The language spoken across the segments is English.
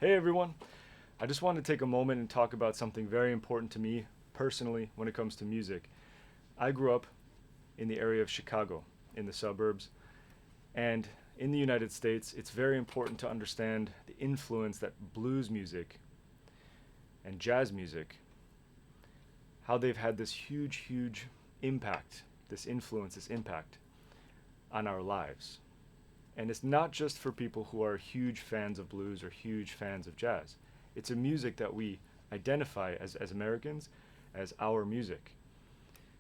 Hey everyone! I just wanted to take a moment and talk about something very important to me personally when it comes to music. I grew up in the area of Chicago, in the suburbs, and in the United States, it's very important to understand the influence that blues music and jazz music, how they've had this huge impact, this influence, this impact on our lives. And it's not just for people who are huge fans of blues or huge fans of jazz. It's a music that we identify as Americans as our music.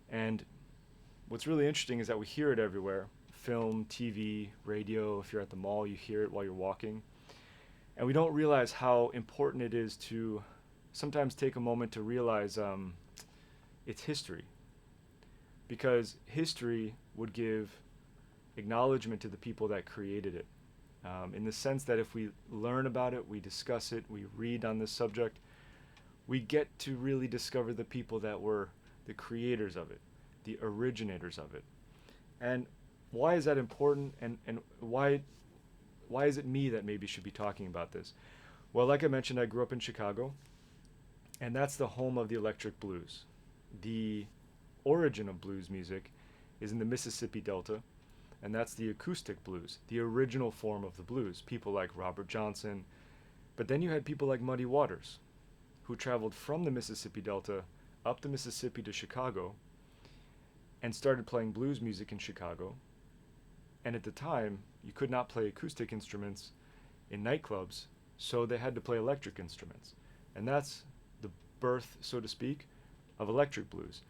And what's really interesting is that we hear it everywhere: film, TV, radio. If you're at the mall, you hear it while you're walking. And we don't realize how important it is to sometimes take a moment to realize its history. Because history would give acknowledgement to the people that created it. In the sense that if we learn about it, we discuss it, we read on this subject, we get to really discover the people that were the creators of it, the originators of it. And why is that important, and why is it me that maybe should be talking about this? Well, like I mentioned, I grew up in Chicago, and that's the home of the electric blues. The origin of blues music is in the Mississippi Delta, and that's the acoustic blues, the original form of the blues. People like Robert Johnson, but then you had people like Muddy Waters, who traveled from the Mississippi Delta up the Mississippi to Chicago and started playing blues music in Chicago. And at the time, you could not play acoustic instruments in nightclubs, so they had to play electric instruments. And that's the birth, so to speak, of electric blues.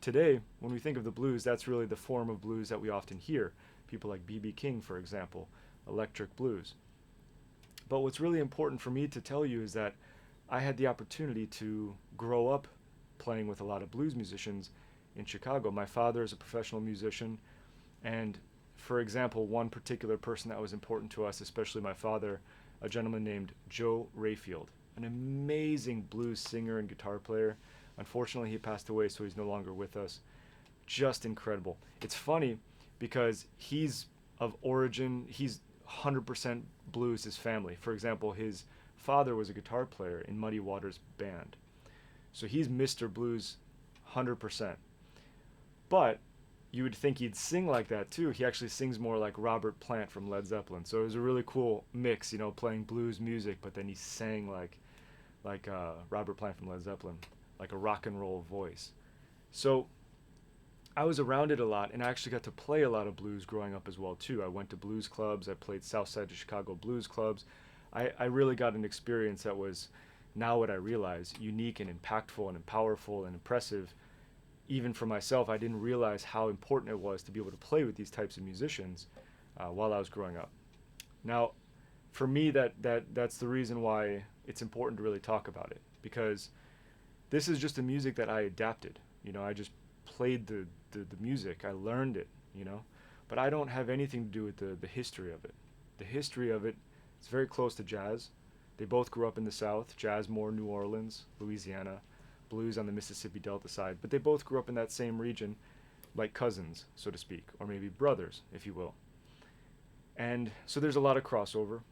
Today, when we think of the blues, that's really the form of blues that we often hear. People like B.B. King, for example, electric blues. But what's really important for me to tell you is that I had the opportunity to grow up playing with a lot of blues musicians in Chicago. My father is a professional musician, and for example, one particular person that was important to us, especially my father, a gentleman named Joe Rayfield, an amazing blues singer and guitar player. Unfortunately, he passed away, so he's no longer with us. Just incredible. It's funny because he's of origin, he's 100% blues, his family. For example, his father was a guitar player in Muddy Waters' band. So he's Mr. Blues 100%. But you would think he'd sing like that too. He actually sings more like Robert Plant from Led Zeppelin. So it was a really cool mix, playing blues music, but then he sang like Robert Plant from Led Zeppelin, like a rock and roll voice. So I was around it a lot, and I actually got to play a lot of blues growing up as well too. I went to blues clubs. I played South Side of Chicago blues clubs. I really got an experience that was, now what I realize, unique and impactful and powerful and impressive. Even for myself, I didn't realize how important it was to be able to play with these types of musicians while I was growing up. Now, for me, that's the reason why it's important to really talk about it, because this is just a music that I adapted. I just played the music. I learned it, but I don't have anything to do with the history of it. The history of it is very close to jazz. They both grew up in the South, jazz more New Orleans, Louisiana, blues on the Mississippi Delta side, but they both grew up in that same region, like cousins, so to speak, or maybe brothers, if you will. And so there's a lot of crossover,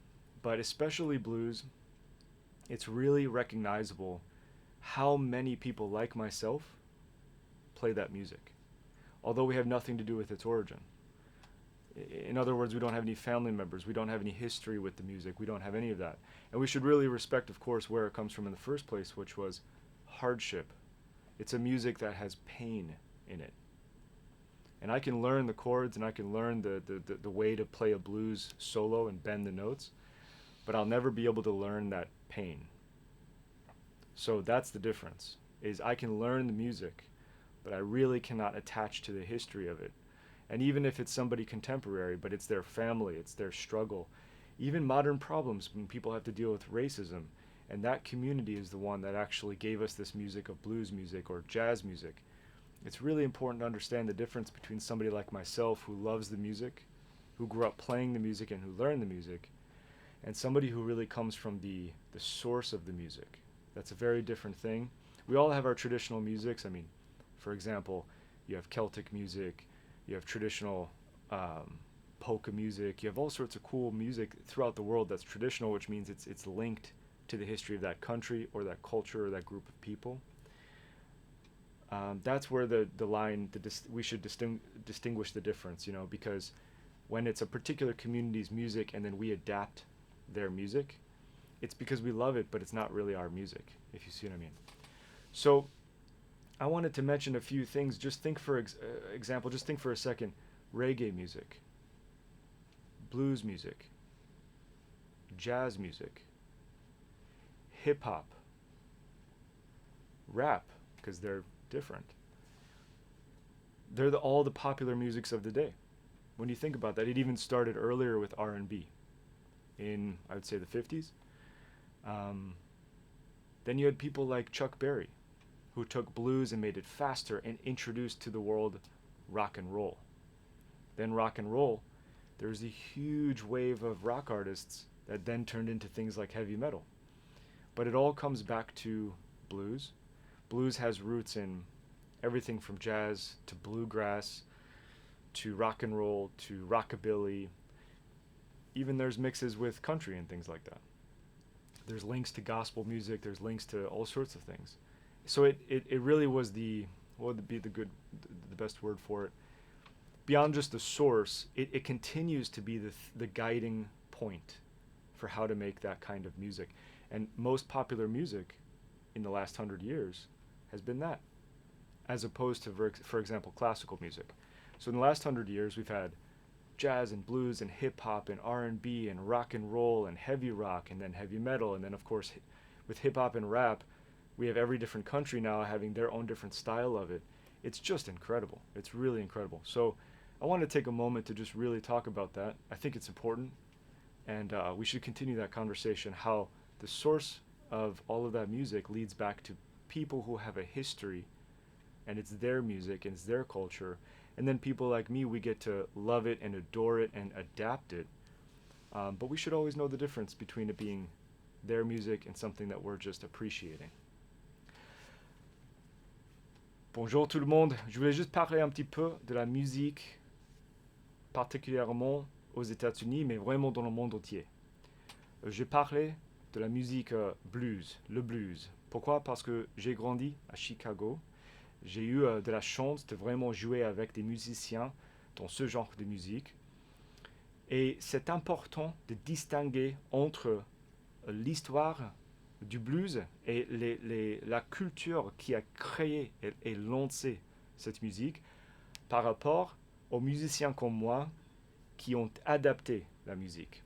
but especially blues, it's really recognizable how many people like myself play that music, although we have nothing to do with its origin. In other words, we don't have any family members, we don't have any history with the music, we don't have any of that. And we should really respect, of course, where it comes from in the first place, which was hardship. It's a music that has pain in it. And I can learn the chords and I can learn the way to play a blues solo and bend the notes, but I'll never be able to learn that pain. So that's the difference, is I can learn the music, but I really cannot attach to the history of it. And even if it's somebody contemporary, but it's their family, it's their struggle, even modern problems when people have to deal with racism, and that community is the one that actually gave us this music of blues music or jazz music. It's really important to understand the difference between somebody like myself who loves the music, who grew up playing the music and who learned the music, and somebody who really comes from the source of the music. That's a very different thing. We all have our traditional musics. I mean, for example, you have Celtic music, you have traditional polka music. You have all sorts of cool music throughout the world that's traditional, which means it's linked to the history of that country or that culture or that group of people. That's where the line we should distinguish the difference, because when it's a particular community's music and then we adapt their music, it's because we love it, but it's not really our music, if you see what I mean. So I wanted to mention a few things. Just think for example, just think for a second, reggae music, blues music, jazz music, hip hop, rap, because they're different. They're all the popular musics of the day. When you think about that, it even started earlier with R&B in, I would say, the 50s. Then you had people like Chuck Berry, who took blues and made it faster and introduced to the world rock and roll. Then rock and roll, there's a huge wave of rock artists that then turned into things like heavy metal. But it all comes back to blues. Blues has roots in everything from jazz to bluegrass to rock and roll to rockabilly. Even there's mixes with country and things like that. There's links to gospel music, there's links to all sorts of things. So it really was what would be the best word for it? Beyond just the source, it continues to be the guiding point for how to make that kind of music. And most popular music in the last 100 years has been that, as opposed to, for example, classical music. So in the last 100 years, we've had jazz and blues and hip hop and R&B and rock and roll and heavy rock and then heavy metal. And then, of course, with hip hop and rap, we have every different country now having their own different style of it. It's just incredible. It's really incredible. So I want to take a moment to just really talk about that. I think it's important. And we should continue that conversation, how the source of all of that music leads back to people who have a history, and it's their music and it's their culture. And then people like me, we get to love it and adore it and adapt it. But we should always know the difference between it being their music and something that we're just appreciating. Bonjour tout le monde. Je voulais juste parler un petit peu de la musique, particulièrement aux États-Unis, mais vraiment dans le monde entier. Je parlais de la musique blues, le blues. Pourquoi? Parce que j'ai grandi à Chicago. J'ai eu de la chance de vraiment jouer avec des musiciens dans ce genre de musique. Et c'est important de distinguer entre l'histoire du blues et la culture qui a créé et lancé cette musique par rapport aux musiciens comme moi qui ont adapté la musique.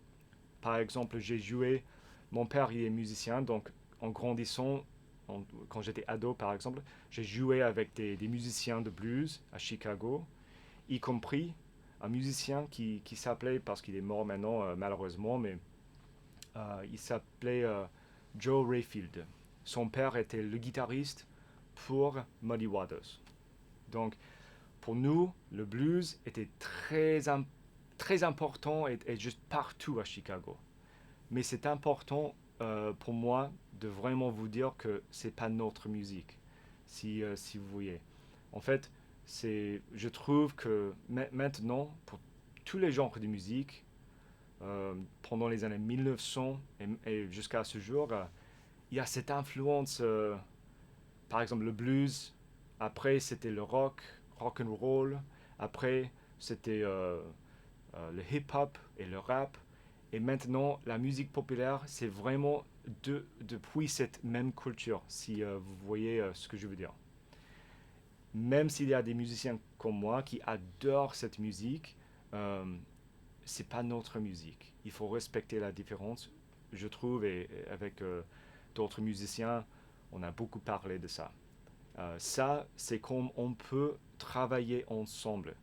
Par exemple, mon père il est musicien, donc en grandissant, quand j'étais ado par exemple, j'ai joué avec des musiciens de blues à Chicago, y compris un musicien qui s'appelait, parce qu'il est mort maintenant malheureusement, mais il s'appelait Joe Rayfield. Son père était le guitariste pour Muddy Waters. Donc pour nous, le blues était très important et juste partout à Chicago. Mais c'est important pour moi de vraiment vous dire que c'est pas notre musique, si vous voyez. En fait, je trouve que maintenant, pour tous les genres de musique, pendant les années 1900 et jusqu'à ce jour, il y a cette influence, par exemple le blues, après c'était le rock and roll, après c'était le hip-hop et le rap, et maintenant la musique populaire, c'est vraiment depuis cette même culture, si vous voyez ce que je veux dire. Même s'il y a des musiciens comme moi qui adorent cette musique, c'est pas notre musique. Il faut respecter la différence, je trouve, et avec d'autres musiciens, on a beaucoup parlé de ça. Ça, c'est comme on peut travailler ensemble.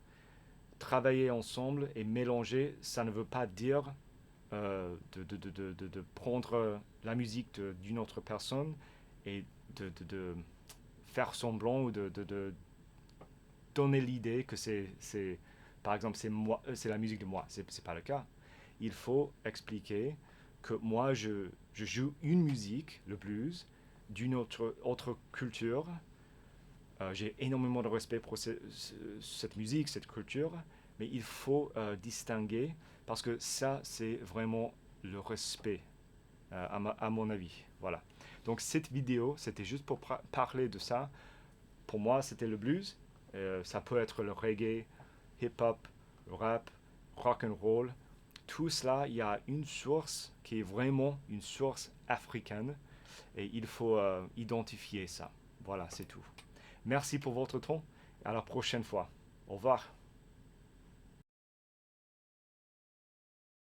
Travailler ensemble et mélanger, ça ne veut pas dire de prendre la musique d'une autre personne et de faire semblant ou de donner l'idée que par exemple, c'est la musique de moi. C'est pas le cas. Il faut expliquer que moi, je joue une musique, le blues, d'une autre culture. J'ai énormément de respect pour cette musique, cette culture, mais il faut distinguer parce que ça, c'est vraiment le respect, à mon avis. Voilà. Donc cette vidéo, c'était juste pour parler de ça. Pour moi, c'était le blues. Ça peut être le reggae, hip-hop, rap, rock and roll. Tout cela, il y a une source qui est vraiment une source africaine et il faut identifier ça. Voilà, c'est tout. Merci pour votre temps. À la prochaine fois. Au revoir.